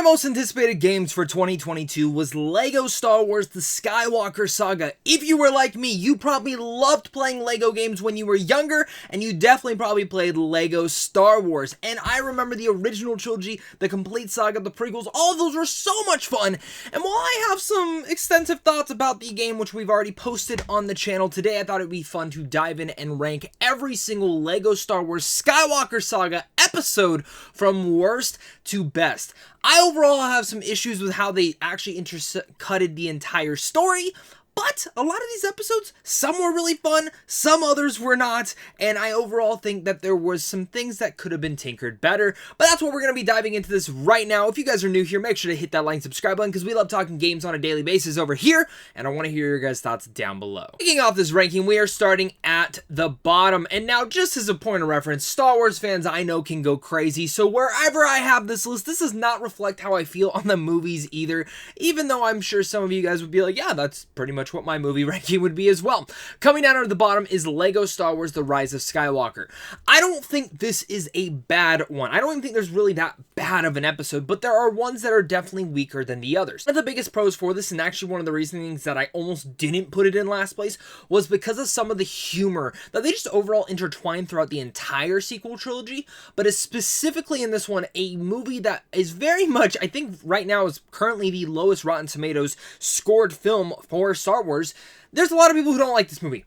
most anticipated games for 2022 was LEGO Star Wars The Skywalker Saga. If you were like me, you probably loved playing LEGO games when you were younger, and you definitely probably played LEGO Star Wars. And I remember the original trilogy, the complete saga, the prequels, all of those were so much fun. And while I have some extensive thoughts about the game, which we've already posted on the channel today, I thought it'd be fun to dive in and rank every single LEGO Star Wars Skywalker Saga episode from worst to best. I overall have some issues with how they actually intercutted the entire story, but a lot of these episodes, some were really fun, some others were not, and I overall think that there was some things that could have been tinkered better, but that's what we're going to be diving into this right now. If you guys are new here, make sure to hit that like and subscribe button, because we love talking games on a daily basis over here, and I want to hear your guys' thoughts down below. Kicking off this ranking, we are starting at the bottom, and now just as a point of reference, Star Wars fans I know can go crazy, so wherever I have this list, this does not reflect how I feel on the movies either, even though I'm sure some of you guys would be like, yeah, that's pretty much what my movie ranking would be as well. Coming down to the bottom is LEGO Star Wars The Rise of Skywalker. I don't think this is a bad one. I don't even think there's really that bad of an episode, but there are ones that are definitely weaker than the others. One of the biggest pros for this, and actually one of the reasonings that I almost didn't put it in last place, was because of some of the humor that they just overall intertwined throughout the entire sequel trilogy, but is specifically in this one a movie that is very much, I think right now is currently the lowest Rotten Tomatoes scored film for Star Wars. There's a lot of people who don't like this movie,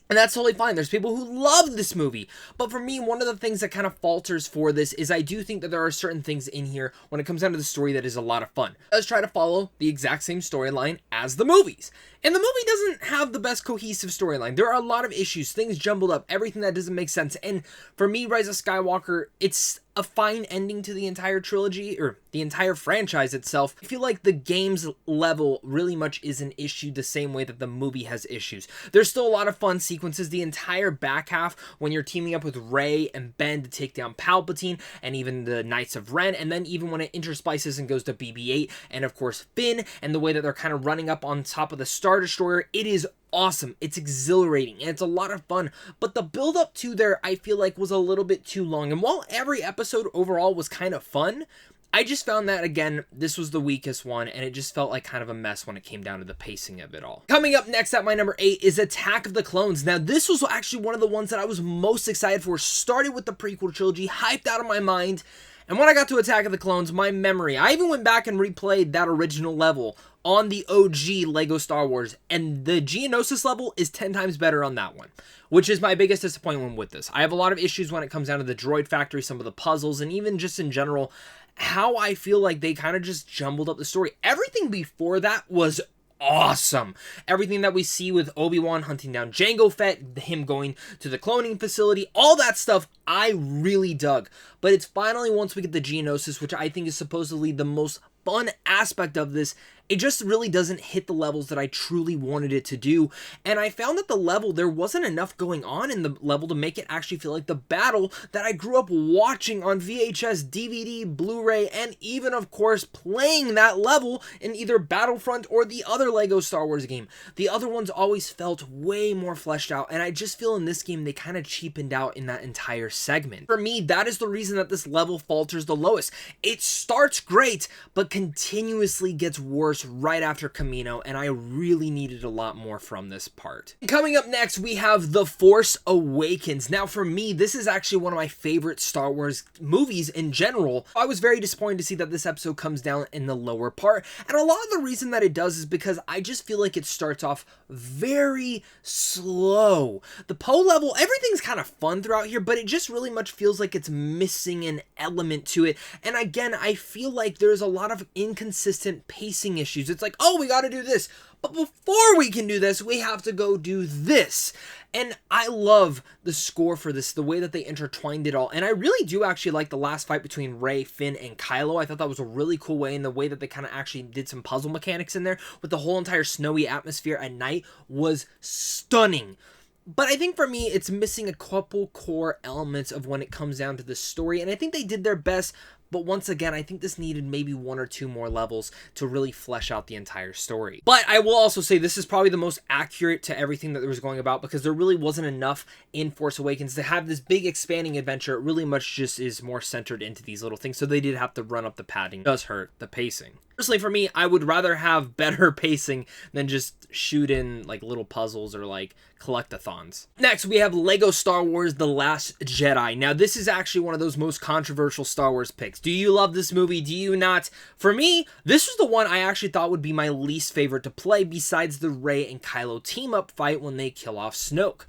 and that's totally fine. There's people who love this movie. But for me, one of the things that kind of falters for this is I do think that there are certain things in here when it comes down to the story that is a lot of fun. It does try to follow the exact same storyline as the movies. And the movie doesn't have the best cohesive storyline. There are a lot of issues, things jumbled up, everything that doesn't make sense. And for me, Rise of Skywalker, it's a fine ending to the entire trilogy, or the entire franchise itself. I feel like the game's level really much is an issue the same way that the movie has issues. There's still a lot of fun sequences. The entire back half, when you're teaming up with Rey and Ben to take down Palpatine, and even the Knights of Ren, and then even when it intersplices and goes to BB-8, and of course Finn, and the way that they're kind of running up on top of the Star Destroyer, it is awesome. It's exhilarating and it's a lot of fun, but the build up to there I feel like was a little bit too long. And while every episode overall was kind of fun, I just found that again this was the weakest one, and it just felt like kind of a mess when it came down to the pacing of it all. Coming up next at my number 8 is Attack of the Clones. Now this was actually one of the ones that I was most excited for. Started with the prequel trilogy, hyped out of my mind. And when I got to Attack of the Clones, my memory, I even went back and replayed that original level on the OG LEGO Star Wars, and the Geonosis level is 10 times better on that one, which is my biggest disappointment with this. I have a lot of issues when it comes down to the droid factory, some of the puzzles, and even just in general, how I feel like they kind of just jumbled up the story. Everything before that was awesome. Everything that we see with Obi-Wan hunting down Jango Fett, him going to the cloning facility, all that stuff I really dug. But it's finally once we get the Geonosis, which I think is supposedly the most fun aspect of this, it just really doesn't hit the levels that I truly wanted it to do. And I found that the level, there wasn't enough going on in the level to make it actually feel like the battle that I grew up watching on VHS, DVD, Blu-ray, and even, of course, playing that level in either Battlefront or the other LEGO Star Wars game. The other ones always felt way more fleshed out, and I just feel in this game they kind of cheapened out in that entire segment. For me, that is the reason that this level falters the lowest. It starts great, but continuously gets worse right after Camino, and I really needed a lot more from this part. Coming up next, we have The Force Awakens. Now for me, this is actually one of my favorite Star Wars movies in general. I was very disappointed to see that this episode comes down in the lower part, and a lot of the reason that it does is because I just feel like it starts off very slow. The Poe level, everything's kind of fun throughout here, but it just really much feels like it's missing an element to it. And again, I feel like there's a lot of inconsistent pacing issues. It's like, oh, we got to do this, but before we can do this, we have to go do this. And I love the score for this, the way that they intertwined it all. And I really do actually like the last fight between Rey, Finn, and Kylo. I thought that was a really cool way, and the way that they kind of actually did some puzzle mechanics in there with the whole entire snowy atmosphere at night was stunning. But I think for me, it's missing a couple core elements of when it comes down to the story, and I think they did their best but once again, I think this needed maybe 1 or 2 more levels to really flesh out the entire story. But I will also say this is probably the most accurate to everything that there was going about, because there really wasn't enough in Force Awakens to have this big expanding adventure. It really much just is more centered into these little things, so they did have to run up the padding. It does hurt the pacing. Personally, for me, I would rather have better pacing than just shoot in like little puzzles or like collectathons. Next, we have Lego Star Wars The Last Jedi. Now, this is actually one of those most controversial Star Wars picks. Do you love this movie? Do you not? For me, this was the one I actually thought would be my least favorite to play, besides the Rey and Kylo team-up fight when they kill off Snoke.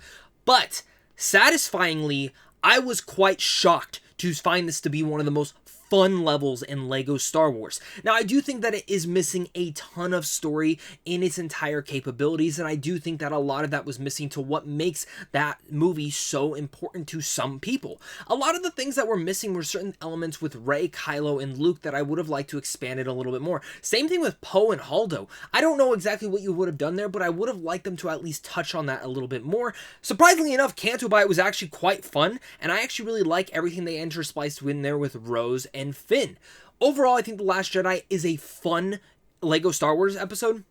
But, satisfyingly, I was quite shocked to find this to be one of the most fun levels in Lego Star Wars. Now, I do think that it is missing a ton of story in its entire capabilities, and I do think that a lot of that was missing to what makes that movie so important to some people. A lot of the things that were missing were certain elements with Rey, Kylo, and Luke that I would have liked to expand it a little bit more. Same thing with Poe and Holdo. I don't know exactly what you would have done there, but I would have liked them to at least touch on that a little bit more. Surprisingly enough, Canto Bight was actually quite fun, and I actually really like everything they interspliced in there with Rose and Finn. Overall, I think The Last Jedi is a fun Lego Star Wars episode,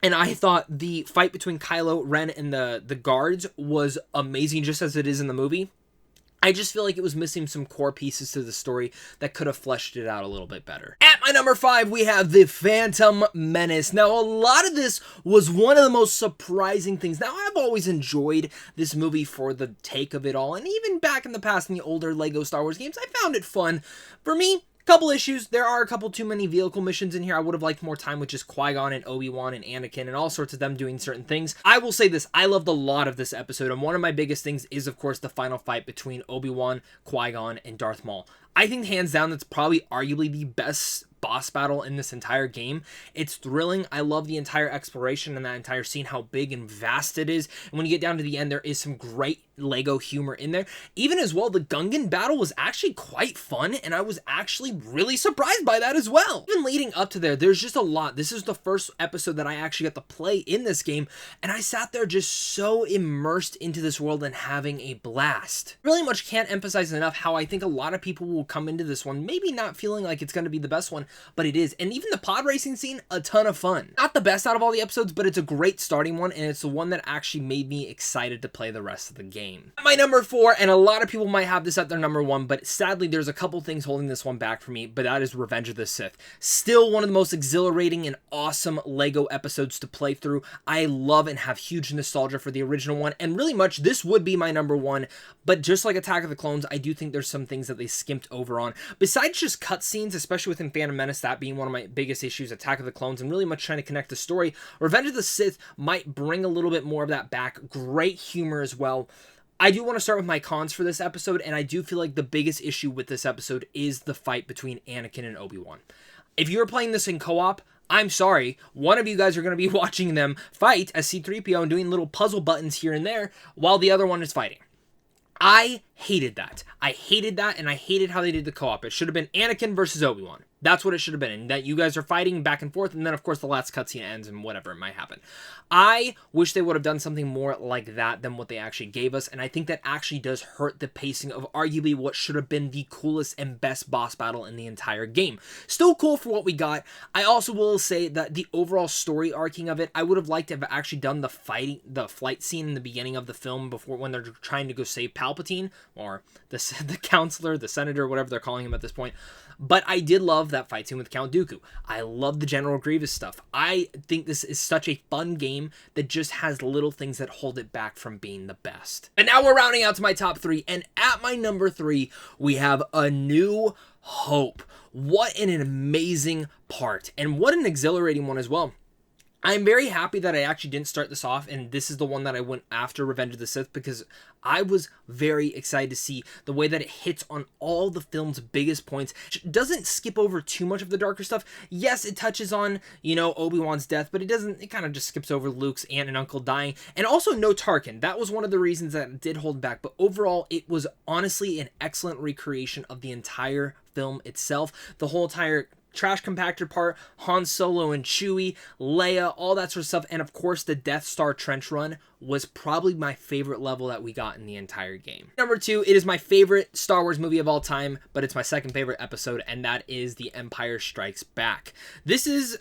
and I thought the fight between Kylo Ren and the guards was amazing, just as it is in the movie. I just feel like it was missing some core pieces to the story that could have fleshed it out a little bit better. At my number 5, we have The Phantom Menace. Now, a lot of this was one of the most surprising things. Now, I've always enjoyed this movie for the take of it all, and even back in the past in the older Lego Star Wars games, I found it fun. For me, couple issues. There are a couple too many vehicle missions in here. I would have liked more time with just Qui-Gon and Obi-Wan and Anakin and all sorts of them doing certain things. I will say this, I loved a lot of this episode, and one of my biggest things is, of course, the final fight between Obi-Wan, Qui-Gon, and Darth Maul. I think hands down that's probably arguably the best boss battle in this entire game. It's thrilling. I love the entire exploration and that entire scene, how big and vast it is. And when you get down to the end, there is some great Lego humor in there. Even as well, the Gungan battle was actually quite fun, and I was actually really surprised by that as well. Even leading up to there's just a lot. This is the first episode that I actually got to play in this game, and I sat there just so immersed into this world and having a blast. Really much can't emphasize enough how I think a lot of people will come into this one maybe not feeling like it's going to be the best one, but it is. And even the pod racing scene, a ton of fun. Not the best out of all the episodes, but it's a great starting one, and it's the one that actually made me excited to play the rest of the game. My number 4, and a lot of people might have this at their number 1, but sadly there's a couple things holding this one back for me, but that is Revenge of the Sith. Still one of the most exhilarating and awesome Lego episodes to play through. I love and have huge nostalgia for the original one, and really much this would be my number 1, but just like Attack of the Clones, I do think there's some things that they skimped over on. Besides just cutscenes, especially within Phantom Menace, that being one of my biggest issues, Attack of the Clones, and really much trying to connect the story, Revenge of the Sith might bring a little bit more of that back. Great humor as well. I do want to start with my cons for this episode, and I do feel like the biggest issue with this episode is the fight between Anakin and Obi-Wan. If you're playing this in co-op, I'm sorry, one of you guys are going to be watching them fight as C-3PO and doing little puzzle buttons here and there while the other one is fighting. I hated that. I hated that, and I hated how they did the co-op. It should have been Anakin versus Obi-Wan. That's what it should have been, and that you guys are fighting back and forth, and then, of course, the last cutscene ends and whatever it might happen. I wish they would have done something more like that than what they actually gave us, and I think that actually does hurt the pacing of arguably what should have been the coolest and best boss battle in the entire game. Still cool for what we got. I also will say that the overall story arcing of it, I would have liked to have actually done the flight scene in the beginning of the film before, when they're trying to go save Palpatine, or the counselor, the senator, whatever they're calling him at this point. But I did love that fight scene with Count Dooku. I love the General Grievous stuff. I think this is such a fun game that just has little things that hold it back from being the best. And now we're rounding out to my top 3, and at my number 3, we have A New Hope. What an amazing part, and what an exhilarating one as well. I'm very happy that I actually didn't start this off, and this is the one that I went after Revenge of the Sith, because I was very excited to see the way that it hits on all the film's biggest points. It doesn't skip over too much of the darker stuff. Yes, it touches on, Obi-Wan's death, but it kind of just skips over Luke's aunt and uncle dying, and also no Tarkin. That was one of the reasons that it did hold back, but overall, it was honestly an excellent recreation of the entire film itself. The whole entire trash compactor part, Han Solo and Chewie, Leia, all that sort of stuff, and of course the Death Star trench run was probably my favorite level that we got in the entire game. Number 2, it is my favorite Star Wars movie of all time, but it's my second favorite episode, and that is The Empire Strikes Back. This is,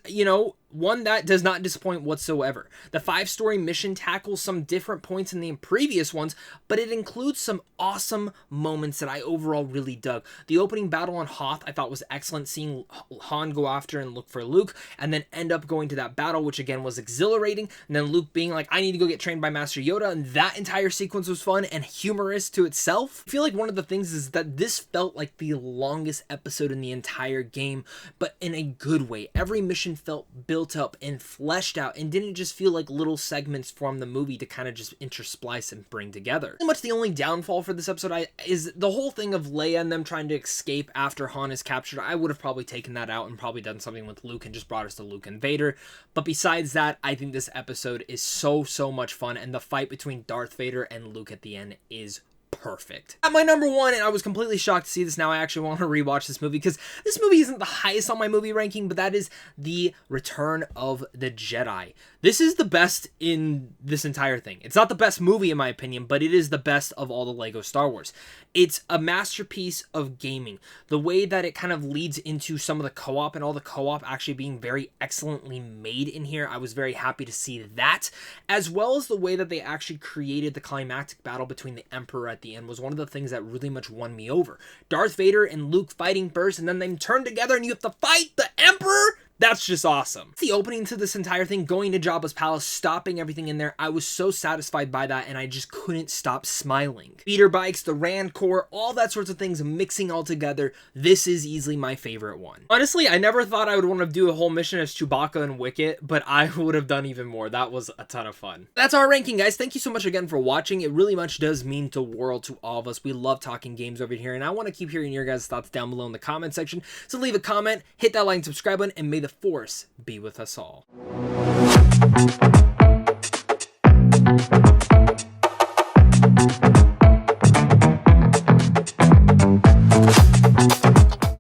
one that does not disappoint whatsoever. The 5-story mission tackles some different points in the previous ones, but it includes some awesome moments that I overall really dug. The opening battle on Hoth I thought was excellent, seeing Han go after and look for Luke, and then end up going to that battle, which again was exhilarating, and then Luke being like, I need to go get trained by Master Yoda, and that entire sequence was fun and humorous to itself. I feel like one of the things is that this felt like the longest episode in the entire game, but in a good way. Every mission felt built up and fleshed out and didn't just feel like little segments from the movie to kind of just intersplice and bring together. Pretty much the only downfall for this episode is the whole thing of Leia and them trying to escape after Han is captured. I would have probably taken that out and probably done something with Luke and just brought us to Luke and Vader. But besides that, I think this episode is so much fun, and the fight between Darth Vader and Luke at the end is perfect. At my number 1, and I was completely shocked to see this now, I actually want to rewatch this movie because this movie isn't the highest on my movie ranking, but that is The Return of the Jedi. This is the best in this entire thing. It's not the best movie in my opinion, but it is the best of all the Lego Star Wars. It's a masterpiece of gaming. The way that it kind of leads into some of the co-op and all the co-op actually being very excellently made in here, I was very happy to see that, as well as the way that they actually created the climactic battle between the Emperor at the end was one of the things that really much won me over. Darth Vader and Luke fighting first, and then they turn together and you have to fight the Emperor? That's just awesome. The opening to this entire thing, going to Jabba's palace, stopping everything in there, I was so satisfied by that, and I just couldn't stop smiling. Speeder bikes, the Rancor, all that sorts of things mixing all together. This is easily my favorite one. Honestly, I never thought I would want to do a whole mission as Chewbacca and Wicket, but I would have done even more. That was a ton of fun. That's our ranking, guys. Thank you so much again for watching. It really much does mean the world to all of us. We love talking games over here, and I want to keep hearing your guys' thoughts down below in the comment section. So leave a comment, hit that like and subscribe button, and may the Force be with us all.